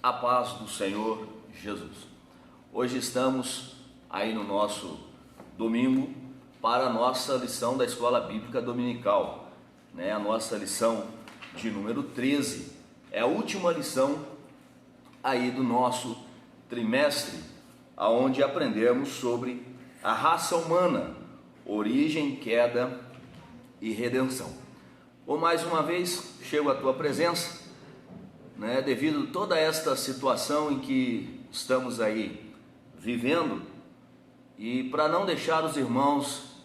a paz do Senhor Jesus. Hoje estamos aí no nosso domingo para a nossa lição da Escola Bíblica Dominical, A nossa lição de número 13 é a última lição aí do nosso trimestre, aonde aprendemos sobre a raça humana, origem, queda e redenção. Ou mais uma vez chego à tua presença, devido a toda esta situação em que estamos aí vivendo, e para não deixar os irmãos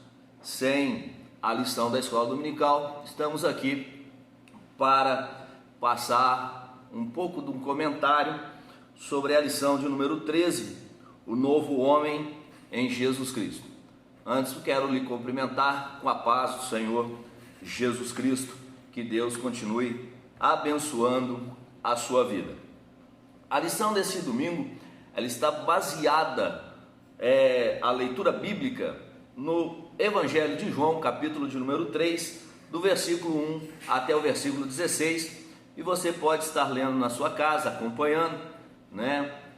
sem a lição da escola dominical, estamos aqui para passar um pouco de um comentário sobre a lição de número 13, o novo homem em Jesus Cristo. Antes quero lhe cumprimentar com a paz do Senhor Jesus Cristo, que Deus continue abençoando a sua vida. A lição desse domingo, ela está baseada, a leitura bíblica, no Evangelho de João, capítulo de número 3, do versículo 1 até o versículo 16, e você pode estar lendo na sua casa, acompanhando,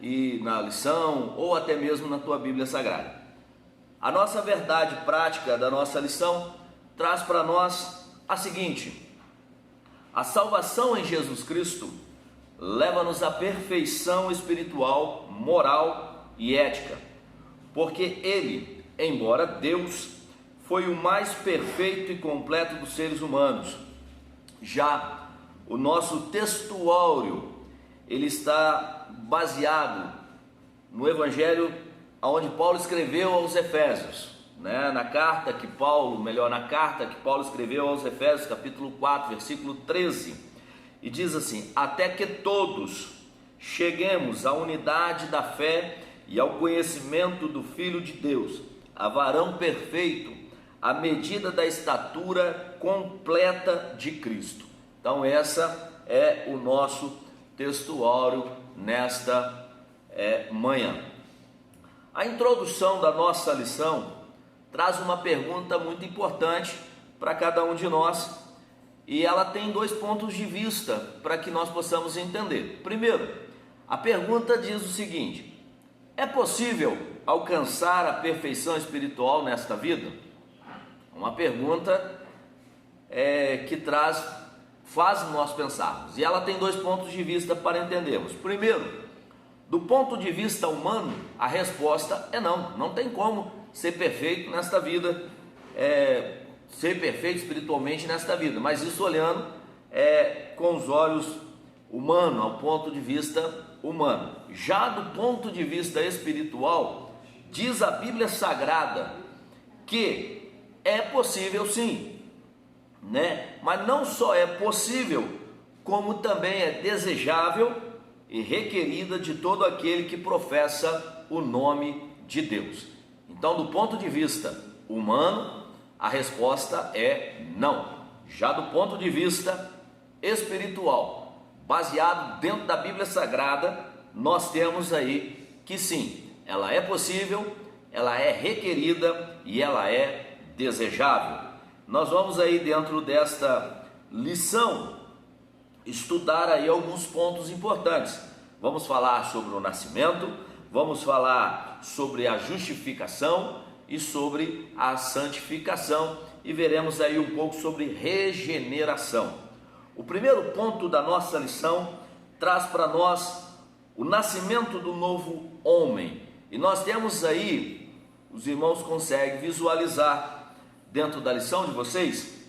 e na lição, ou até mesmo na tua Bíblia Sagrada. A nossa verdade prática da nossa lição traz para nós a seguinte: a salvação em Jesus Cristo leva-nos à perfeição espiritual, moral e ética, porque Ele, embora Deus, foi o mais perfeito e completo dos seres humanos. Já o nosso textuário, ele está baseado no Evangelho onde Paulo escreveu aos Efésios, na carta que Paulo escreveu aos Efésios, capítulo 4, versículo 13, e diz assim: até que todos cheguemos à unidade da fé e ao conhecimento do Filho de Deus, a varão perfeito, à medida da estatura completa de Cristo. Então essa é o nosso textuário nesta manhã. A introdução da nossa lição traz uma pergunta muito importante para cada um de nós, e ela tem dois pontos de vista para que nós possamos entender. Primeiro, a pergunta diz o seguinte: é possível alcançar a perfeição espiritual nesta vida? Uma pergunta que faz nós pensarmos, e ela tem dois pontos de vista para entendermos. Primeiro, do ponto de vista humano, a resposta é não. Não tem como ser perfeito nesta vida, ser perfeito espiritualmente nesta vida, mas isso olhando com os olhos humanos, ao ponto de vista humano. Já do ponto de vista espiritual, diz a Bíblia Sagrada que é possível sim, mas não só é possível, como também é desejável e requerida de todo aquele que professa o nome de Deus. Então, do ponto de vista humano, a resposta é não. Já do ponto de vista espiritual, baseado dentro da Bíblia Sagrada, nós temos aí que sim, ela é possível, ela é requerida e ela é desejável. Nós vamos aí dentro desta lição estudar aí alguns pontos importantes. Vamos falar sobre o nascimento, vamos falar sobre a justificação e sobre a santificação, e veremos aí um pouco sobre regeneração. O primeiro ponto da nossa lição traz para nós o nascimento do novo homem, e nós temos aí, os irmãos conseguem visualizar dentro da lição de vocês,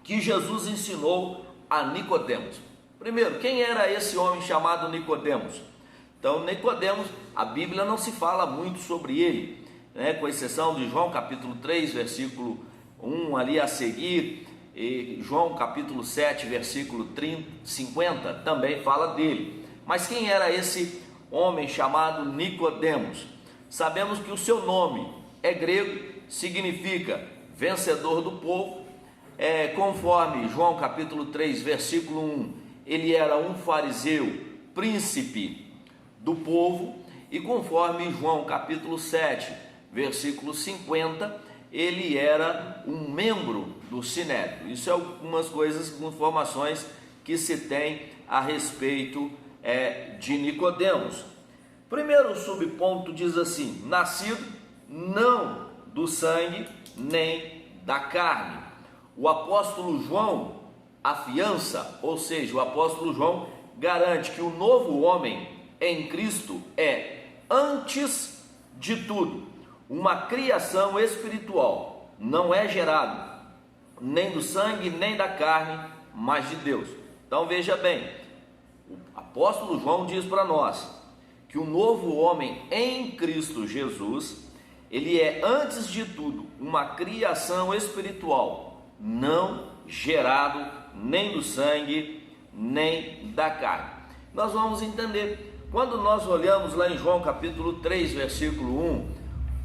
que Jesus ensinou a Nicodemos. Primeiro, quem era esse homem chamado Nicodemos? Então, Nicodemos, a Bíblia não se fala muito sobre ele, com exceção de João capítulo 3, versículo 1 ali a seguir, e João capítulo 7, versículo 50, também fala dele. Mas quem era esse homem chamado Nicodemos? Sabemos que o seu nome é grego, significa vencedor do povo. Conforme João capítulo 3, versículo 1, ele era um fariseu, príncipe do povo, e conforme João capítulo 7, versículo 50, ele era um membro do Sinédrio. Isso é algumas coisas, informações que se tem a respeito de Nicodemos. Primeiro subponto diz assim: nascido não do sangue nem da carne. O apóstolo João afiança, ou seja, o apóstolo João garante que o novo homem em Cristo é, antes de tudo, uma criação espiritual. Não é gerado nem do sangue nem da carne, mas de Deus. Então veja bem, o apóstolo João diz para nós que o novo homem em Cristo Jesus, ele é antes de tudo uma criação espiritual, não gerado nem do sangue nem da carne. Nós vamos entender, quando nós olhamos lá em João capítulo 3, versículo 1,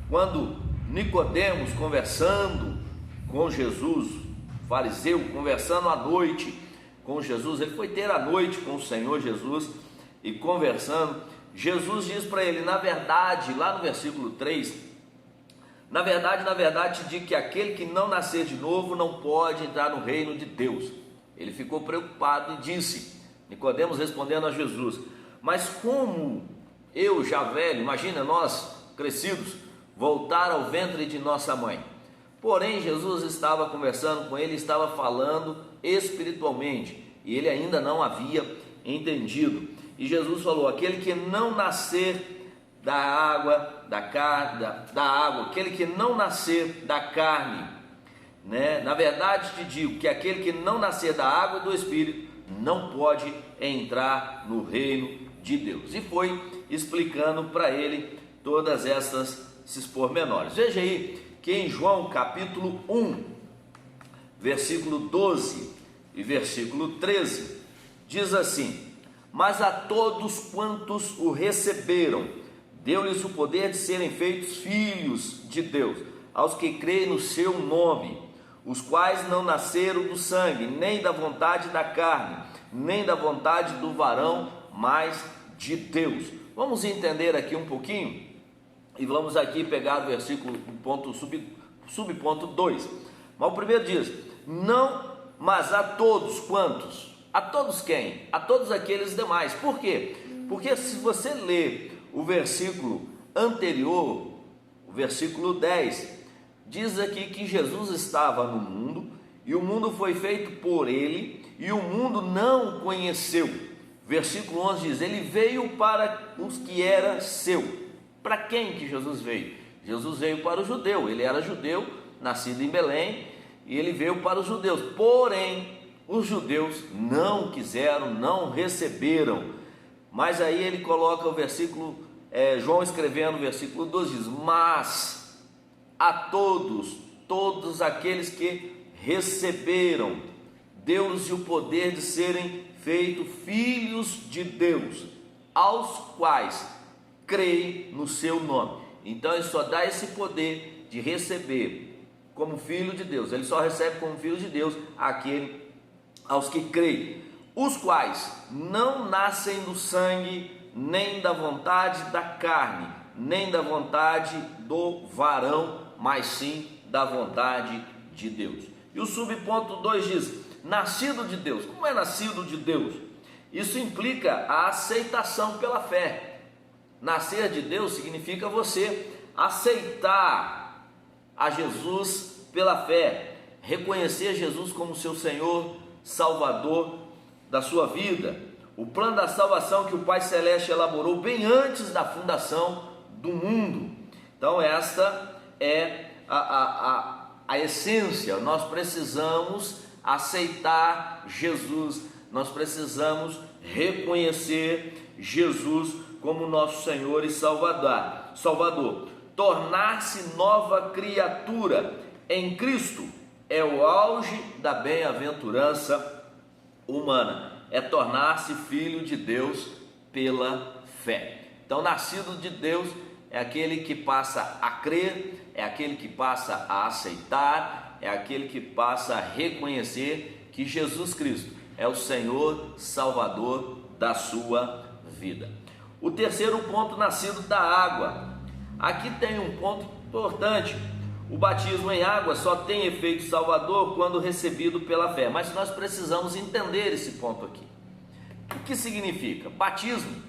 quando Nicodemos conversando com Jesus, fariseu conversando à noite com Jesus, ele foi ter a noite com o Senhor Jesus e conversando, Jesus diz para ele, na verdade, lá no versículo 3, na verdade te digo que aquele que não nascer de novo não pode entrar no reino de Deus. Ele ficou preocupado e disse, Nicodemos respondendo a Jesus, mas como eu já velho, imagina nós crescidos, voltar ao ventre de nossa mãe? Porém Jesus estava conversando com ele, estava falando espiritualmente, e ele ainda não havia entendido. E Jesus falou, aquele que não nascer da água, aquele que não nascer da carne, né? Na verdade te digo que aquele que não nascer da água e do Espírito não pode entrar no reino de Deus. E foi explicando para ele todas esses pormenores. Veja aí que em João capítulo 1, versículo 12 e versículo 13, diz assim, mas a todos quantos o receberam, deu-lhes o poder de serem feitos filhos de Deus, aos que creem no seu nome, os quais não nasceram do sangue, nem da vontade da carne, nem da vontade do varão, mas de Deus. Vamos entender aqui um pouquinho, e vamos aqui pegar o versículo, subponto 2. Mas o primeiro diz, não, mas a todos quantos? A todos quem? A todos aqueles demais. Por quê? Porque se você ler o versículo anterior, o versículo 10, diz aqui que Jesus estava no mundo, e o mundo foi feito por ele, e o mundo não o conheceu. Versículo 11 diz, ele veio para os que era seu. Para quem que Jesus veio? Jesus veio para o judeu, ele era judeu, nascido em Belém, e ele veio para os judeus, porém, os judeus não quiseram, não receberam. Mas aí ele coloca o versículo, João escrevendo o versículo 12, diz, mas a todos aqueles que receberam, deu-lhes o poder de serem feitos filhos de Deus, aos quais creem no seu nome. Então ele só dá esse poder de receber como filho de Deus, ele só recebe como filho de Deus aos que creem, os quais não nascem do sangue, nem da vontade da carne, nem da vontade do varão, mas sim da vontade de Deus. E o subponto 2 diz, nascido de Deus. Como é nascido de Deus? Isso implica a aceitação pela fé. Nascer de Deus significa você aceitar a Jesus pela fé, reconhecer Jesus como seu Senhor, Salvador da sua vida. O plano da salvação que o Pai Celeste elaborou bem antes da fundação do mundo. Então esta é a essência. Nós precisamos aceitar Jesus, nós precisamos reconhecer Jesus como nosso Senhor e Salvador. Tornar-se nova criatura em Cristo é o auge da bem-aventurança humana, é tornar-se filho de Deus pela fé. Então, nascido de Deus é aquele que passa a crer, é aquele que passa a aceitar, é aquele que passa a reconhecer que Jesus Cristo é o Senhor Salvador da sua vida. O terceiro ponto, nascido da água. Aqui tem um ponto importante. O batismo em água só tem efeito salvador quando recebido pela fé, mas nós precisamos entender esse ponto aqui. que significa? Batismo.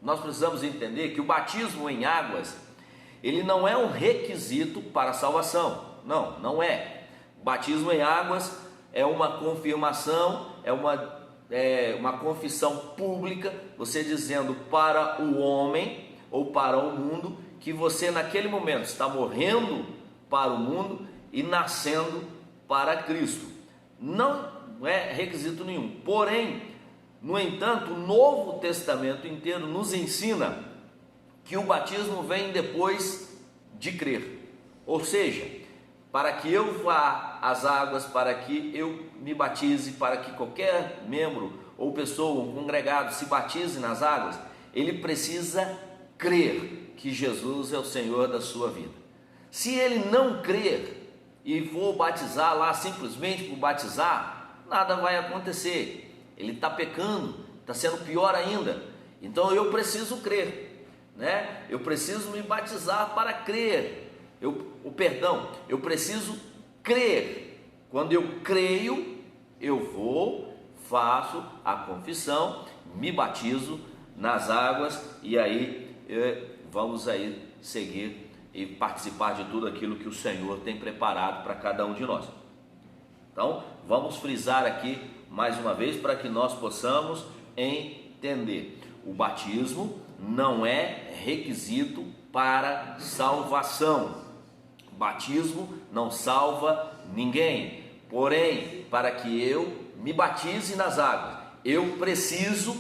Nós precisamos entender que o batismo em águas, ele não é um requisito para a salvação. Não, não é. O batismo em águas é uma confirmação, é uma confissão pública, você dizendo para o homem ou para o mundo que você naquele momento está morrendo para o mundo e nascendo para Cristo. Não é requisito nenhum. Porém, no entanto, o Novo Testamento inteiro nos ensina que o batismo vem depois de crer. Ou seja, para que eu vá às águas, para que eu me batize, para que qualquer membro ou pessoa, um congregado se batize nas águas, ele precisa crer que Jesus é o Senhor da sua vida. Se ele não crer e for batizar lá simplesmente por batizar, nada vai acontecer. Ele está pecando, está sendo pior ainda. Então eu preciso crer, né? Eu preciso me batizar para crer. Eu preciso crer. Quando eu creio, eu vou, faço a confissão, me batizo nas águas e aí vamos aí seguir e participar de tudo aquilo que o Senhor tem preparado para cada um de nós. Então, vamos frisar aqui mais uma vez para que nós possamos entender. O batismo não é requisito para salvação. O batismo não salva ninguém. Porém, para que eu me batize nas águas, eu preciso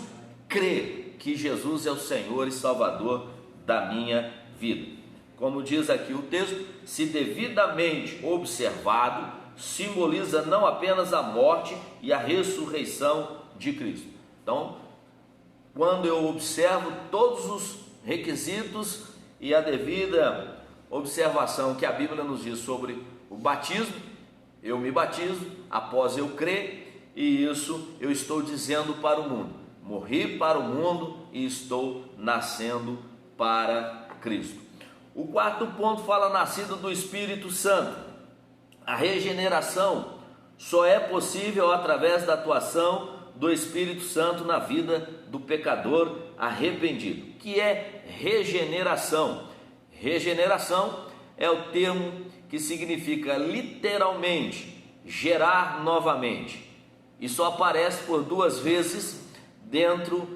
crer que Jesus é o Senhor e Salvador da minha vida. Como diz aqui o texto, se devidamente observado, simboliza não apenas a morte e a ressurreição de Cristo. Então, quando eu observo todos os requisitos e a devida observação que a Bíblia nos diz sobre o batismo, eu me batizo após eu crer, e isso eu estou dizendo para o mundo: morri para o mundo e estou nascendo para Cristo. O quarto ponto fala nascido do Espírito Santo. A regeneração só é possível através da atuação do Espírito Santo na vida do pecador arrependido. O que é regeneração? Regeneração é o termo que significa literalmente gerar novamente. E só aparece por duas vezes dentro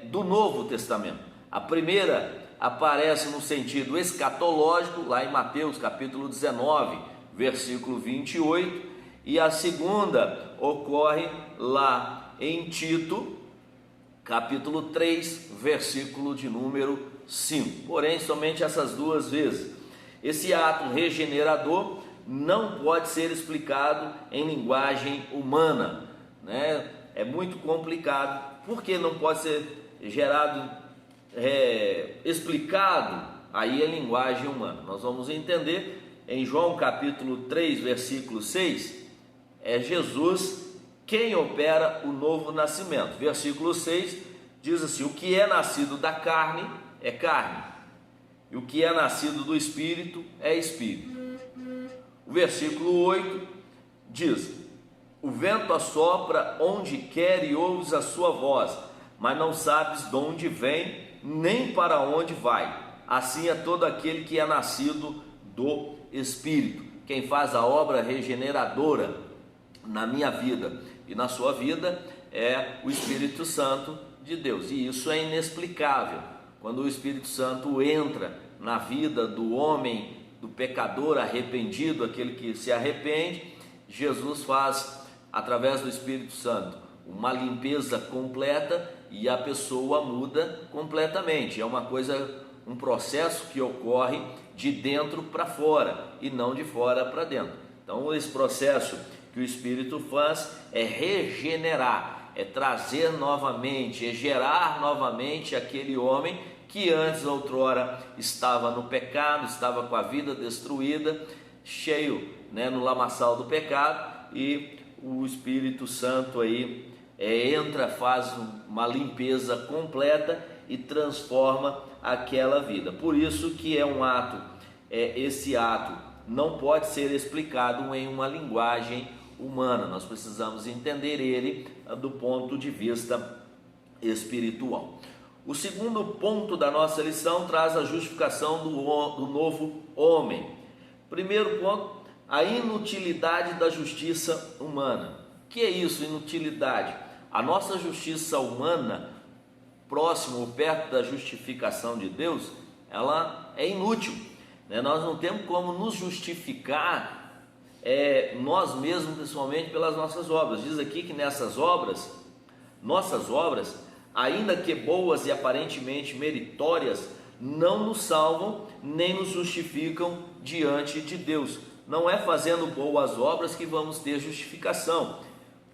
do Novo Testamento. A primeira aparece no sentido escatológico, lá em Mateus capítulo 19, versículo 28, e a segunda ocorre lá em Tito, capítulo 3, versículo de número 5. Porém, somente essas duas vezes. Esse ato regenerador não pode ser explicado em linguagem humana, né? É muito complicado. Por que não pode ser explicado aí em linguagem humana? Nós vamos entender em João capítulo 3, versículo 6, é Jesus quem opera o novo nascimento. Versículo 6 diz assim: o que é nascido da carne é carne, e o que é nascido do Espírito é Espírito. O versículo 8 diz: o vento assopra onde quer e ouves a sua voz, mas não sabes de onde vem, nem para onde vai. Assim é todo aquele que é nascido do Espírito. Quem faz a obra regeneradora na minha vida e na sua vida é o Espírito Santo de Deus. E isso é inexplicável. Quando o Espírito Santo entra na vida do homem, do pecador arrependido, aquele que se arrepende, Jesus faz, através do Espírito Santo, uma limpeza completa e a pessoa muda completamente. É uma coisa, um processo que ocorre de dentro para fora e não de fora para dentro. Então, esse processo que o Espírito faz é regenerar, é trazer novamente, é gerar novamente aquele homem que antes, outrora, estava no pecado, estava com a vida destruída, cheio, no lamaçal do pecado, e o Espírito Santo aí entra, faz uma limpeza completa e transforma aquela vida. Por isso que é um ato, esse ato não pode ser explicado em uma linguagem humana. Nós precisamos entender ele do ponto de vista espiritual. O segundo ponto da nossa lição traz a justificação do novo homem. Primeiro ponto, a inutilidade da justiça humana. O que é isso, inutilidade? A nossa justiça humana, próximo ou perto da justificação de Deus, ela é inútil, né? Nós não temos como nos justificar nós mesmos, principalmente pelas nossas obras. Diz aqui que nessas obras, nossas obras, ainda que boas e aparentemente meritórias, não nos salvam nem nos justificam diante de Deus. Não é fazendo boas obras que vamos ter justificação.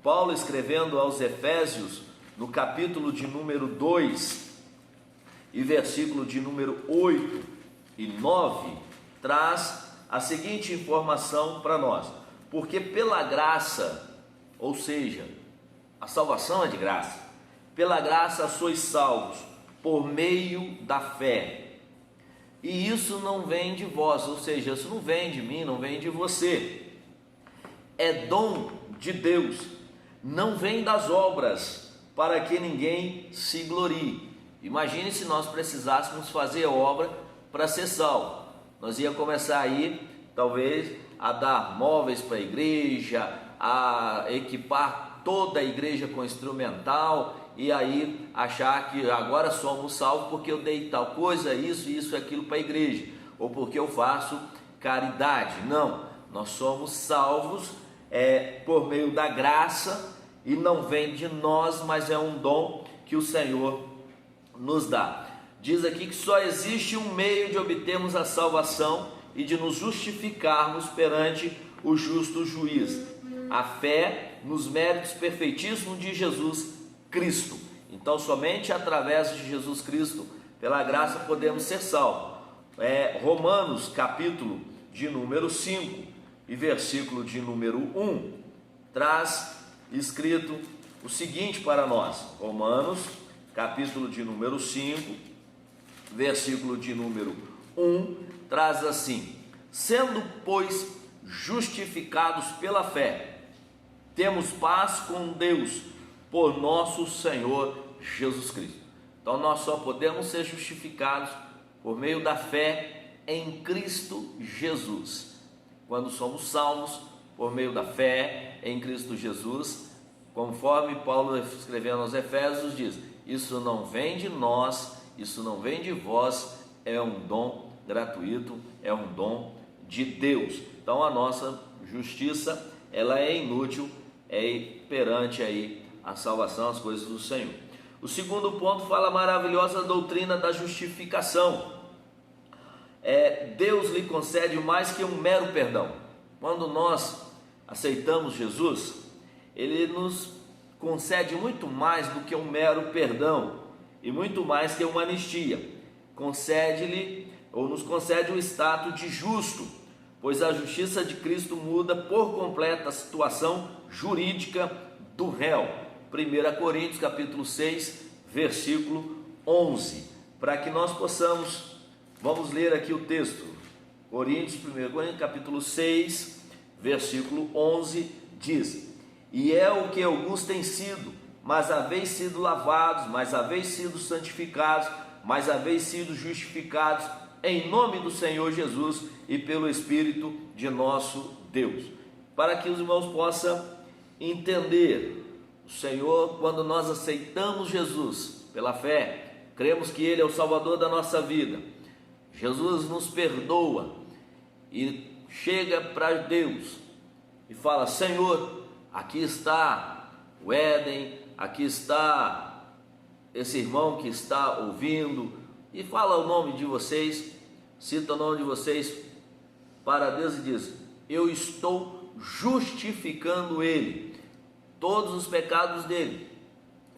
Paulo, escrevendo aos Efésios, no capítulo de número 2 e versículo de número 8 e 9, traz a seguinte informação para nós: porque pela graça, ou seja, a salvação é de graça, pela graça sois salvos por meio da fé. E isso não vem de vós, ou seja, isso não vem de mim, não vem de você. É dom de Deus, não vem das obras, para que ninguém se glorie. Imagine se nós precisássemos fazer obra para ser salvo. Nós ia começar aí, talvez, a dar móveis para a igreja, a equipar toda a igreja com instrumental, e aí achar que agora somos salvos porque eu dei tal coisa, isso, aquilo para a igreja, ou porque eu faço caridade. Não, nós somos salvos por meio da graça, e não vem de nós, mas é um dom que o Senhor nos dá. Diz aqui que só existe um meio de obtermos a salvação e de nos justificarmos perante o justo juiz: a fé nos méritos perfeitíssimos de Jesus Cristo. Então somente através de Jesus Cristo, pela graça, podemos ser salvos. Romanos capítulo de número 5 e versículo de número 1 traz escrito o seguinte para nós. Romanos capítulo de número 5, versículo de número 1 traz assim: sendo pois justificados pela fé, temos paz com Deus por nosso Senhor Jesus Cristo. Então nós só podemos ser justificados por meio da fé em Cristo Jesus. Quando somos salvos por meio da fé em Cristo Jesus, conforme Paulo, escrevendo aos Efésios, diz: isso não vem de nós, isso não vem de vós, é um dom gratuito, é um dom de Deus. Então a nossa justiça, ela é inútil, perante aí a salvação, as coisas do Senhor. O segundo ponto fala a maravilhosa doutrina da justificação. Deus lhe concede mais que um mero perdão. Quando nós aceitamos Jesus, Ele nos concede muito mais do que um mero perdão, e muito mais que uma anistia. Concede-lhe, ou nos concede, o status de justo, pois a justiça de Cristo muda por completo a situação jurídica do réu. 1 Coríntios capítulo 6, versículo 11. Para que nós possamos, vamos ler aqui o texto. 1 Coríntios capítulo 6, versículo 11 diz: e é o que alguns têm sido, mas haveis sido lavados, mas haveis sido santificados, mas haveis sido justificados em nome do Senhor Jesus e pelo Espírito de nosso Deus. Para que os irmãos possam entender, o Senhor, quando nós aceitamos Jesus pela fé, cremos que Ele é o Salvador da nossa vida, Jesus nos perdoa e chega para Deus e fala: Senhor, aqui está o Éden, aqui está esse irmão que está ouvindo, e fala o nome de vocês, cita o nome de vocês para Deus e diz: eu estou justificando ele, todos os pecados dele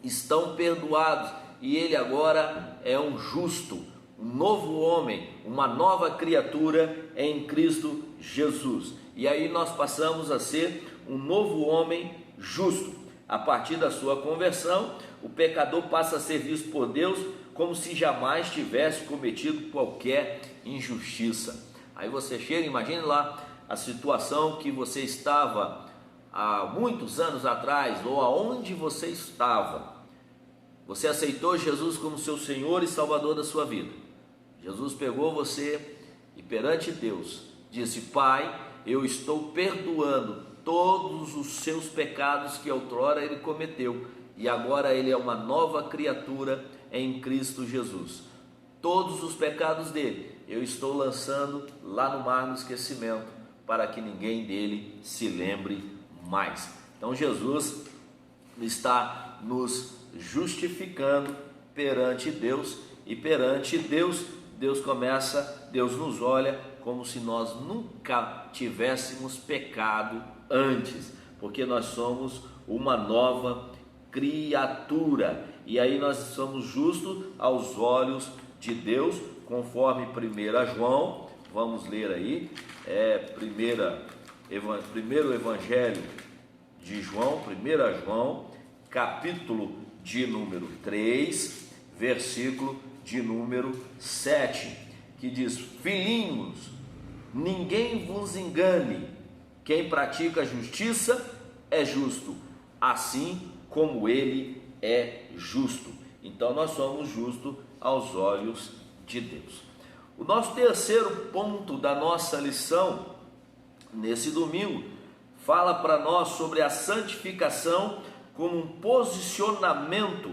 estão perdoados, e ele agora é um justo, um novo homem, uma nova criatura em Cristo Jesus. E aí nós passamos a ser um novo homem justo. A partir da sua conversão, o pecador passa a ser visto por Deus como se jamais tivesse cometido qualquer injustiça. Aí você chega, imagine lá a situação que você estava há muitos anos atrás, ou aonde você estava, Você aceitou Jesus como seu Senhor e Salvador da sua vida. Jesus pegou você e perante Deus disse: Pai, eu estou perdoando todos os seus pecados que outrora ele cometeu, e agora ele é uma nova criatura em Cristo Jesus. Todos os pecados dele eu estou lançando lá no mar do esquecimento, para que ninguém dele se lembre mais. Então Jesus está nos justificando perante Deus, e perante Deus, Deus nos olha como se nós nunca tivéssemos pecado antes, porque nós somos uma nova criatura, e aí nós somos justos aos olhos de Deus, conforme 1 João, vamos ler aí, primeiro Evangelho de João, 1 João, capítulo de número 3, versículo de número 7, que diz: Filhinhos, ninguém vos engane, quem pratica a justiça é justo, assim como ele é justo. Então nós somos justos aos olhos de Deus. O nosso terceiro ponto da nossa lição nesse domingo fala para nós sobre a santificação como um posicionamento,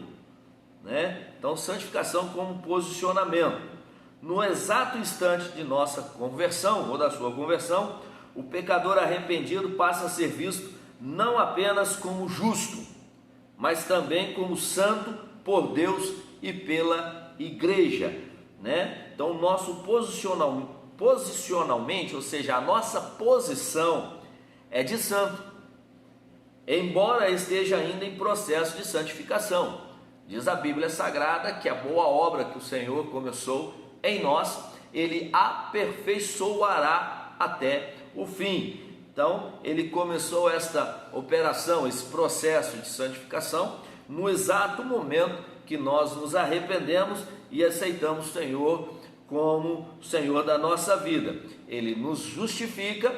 né? Então, santificação como um posicionamento. No exato instante de nossa conversão ou da sua conversão, o pecador arrependido passa a ser visto não apenas como justo, mas também como santo por Deus e pela igreja, né? Então, o nosso posicionalmente, ou seja, a nossa posição é de santo, embora esteja ainda em processo de santificação. Diz a Bíblia Sagrada que a boa obra que o Senhor começou em nós, Ele aperfeiçoará até o fim. Então, Ele começou esta operação, esse processo de santificação, no exato momento que nós nos arrependemos e aceitamos o Senhor como Senhor da nossa vida. Ele nos justifica,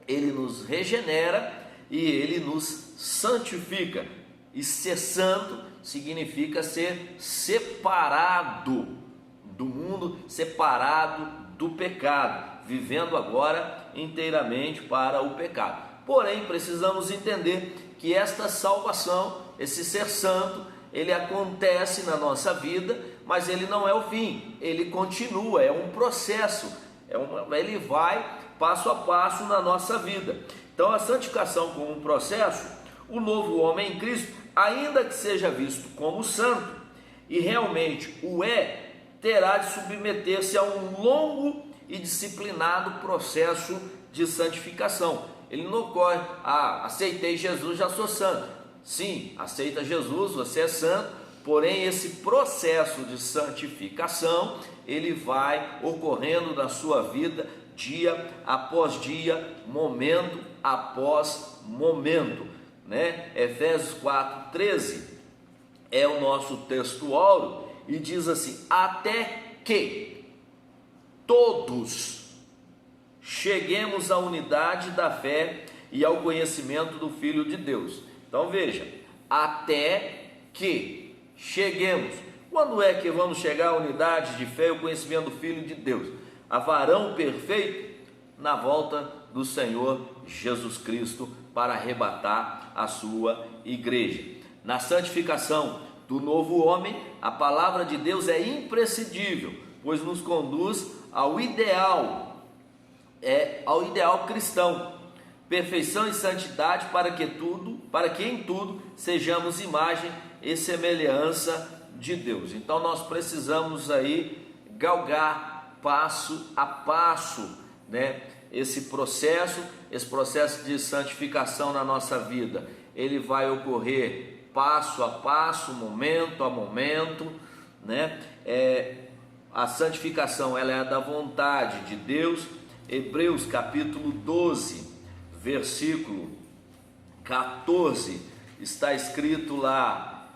Ele nos regenera e Ele nos santifica. E ser santo significa ser separado do mundo, separado do pecado, vivendo agora inteiramente para o pecado. Porém, precisamos entender que esta salvação, esse ser santo, ele acontece na nossa vida, mas ele não é o fim, ele continua, é um processo, ele vai passo a passo na nossa vida. Então, a santificação como um processo, o novo homem em Cristo, ainda que seja visto como santo, e realmente o é, terá de submeter-se a um longo e disciplinado processo de santificação. Ele não ocorre: aceitei Jesus, já sou santo. Sim, aceita Jesus, você é santo, porém esse processo de santificação, ele vai ocorrendo na sua vida, dia após dia, momento após momento, né? Efésios 4:13 é o nosso texto áureo e diz assim: até que todos cheguemos à unidade da fé e ao conhecimento do Filho de Deus. Então veja, até que cheguemos. Quando é que vamos chegar à unidade de fé e ao conhecimento do Filho de Deus? A varão perfeito na volta do Senhor Jesus Cristo para arrebatar a sua igreja. Na santificação do novo homem, a palavra de Deus é imprescindível, pois nos conduz ao ideal cristão. Perfeição e santidade para que em tudo sejamos imagem e semelhança de Deus. Então nós precisamos aí galgar passo a passo, né? Esse processo de santificação na nossa vida, ele vai ocorrer passo a passo, momento a momento, né? A santificação, ela é da vontade de Deus. Hebreus capítulo 12, versículo 14, está escrito lá: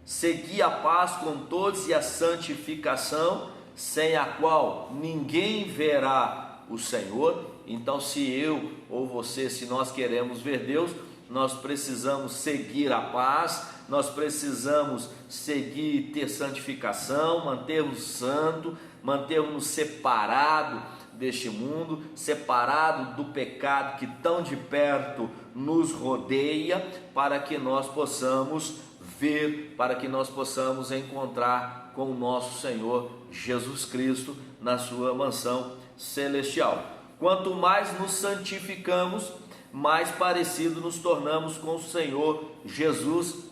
segui a paz com todos e a santificação, sem a qual ninguém verá o Senhor. Então, se eu ou você, se nós queremos ver Deus, nós precisamos seguir a paz, nós precisamos seguir, ter santificação, manter-nos santo, manter-nos separado deste mundo, separado do pecado que tão de perto nos rodeia, para que nós possamos ver, para que nós possamos encontrar com o nosso Senhor Jesus Cristo na sua mansão celestial. Quanto mais nos santificamos, mais parecido nos tornamos com o Senhor Jesus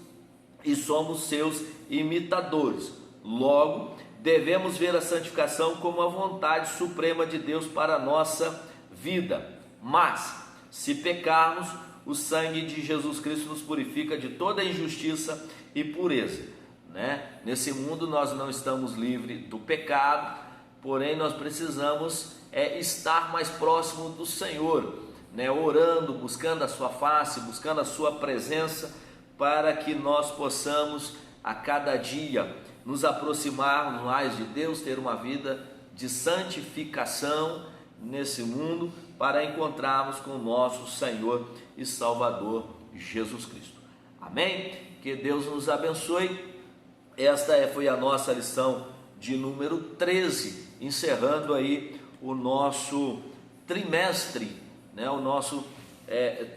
e somos seus imitadores. Logo, devemos ver a santificação como a vontade suprema de Deus para a nossa vida. Mas, se pecarmos, o sangue de Jesus Cristo nos purifica de toda injustiça e pureza, né? Nesse mundo nós não estamos livres do pecado, porém nós precisamos estar mais próximo do Senhor, né? Orando, buscando a sua face, buscando a sua presença, para que nós possamos a cada dia nos aproximarmos mais de Deus, ter uma vida de santificação nesse mundo, para encontrarmos com o nosso Senhor e Salvador Jesus Cristo. Amém? Que Deus nos abençoe. Esta foi a nossa lição de número 13, encerrando aí o nosso trimestre, né? O nosso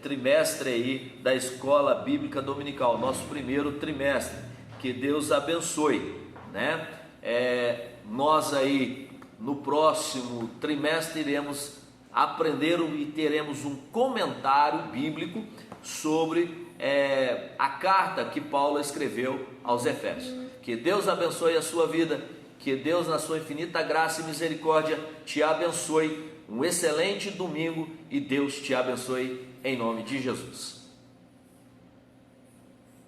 trimestre aí da Escola Bíblica Dominical, nosso primeiro trimestre. Que Deus abençoe, né? Nós aí no próximo trimestre iremos aprender e teremos um comentário bíblico sobre a carta que Paulo escreveu aos Efésios. Que Deus abençoe a sua vida, que Deus na sua infinita graça e misericórdia te abençoe. Um excelente domingo e Deus te abençoe em nome de Jesus.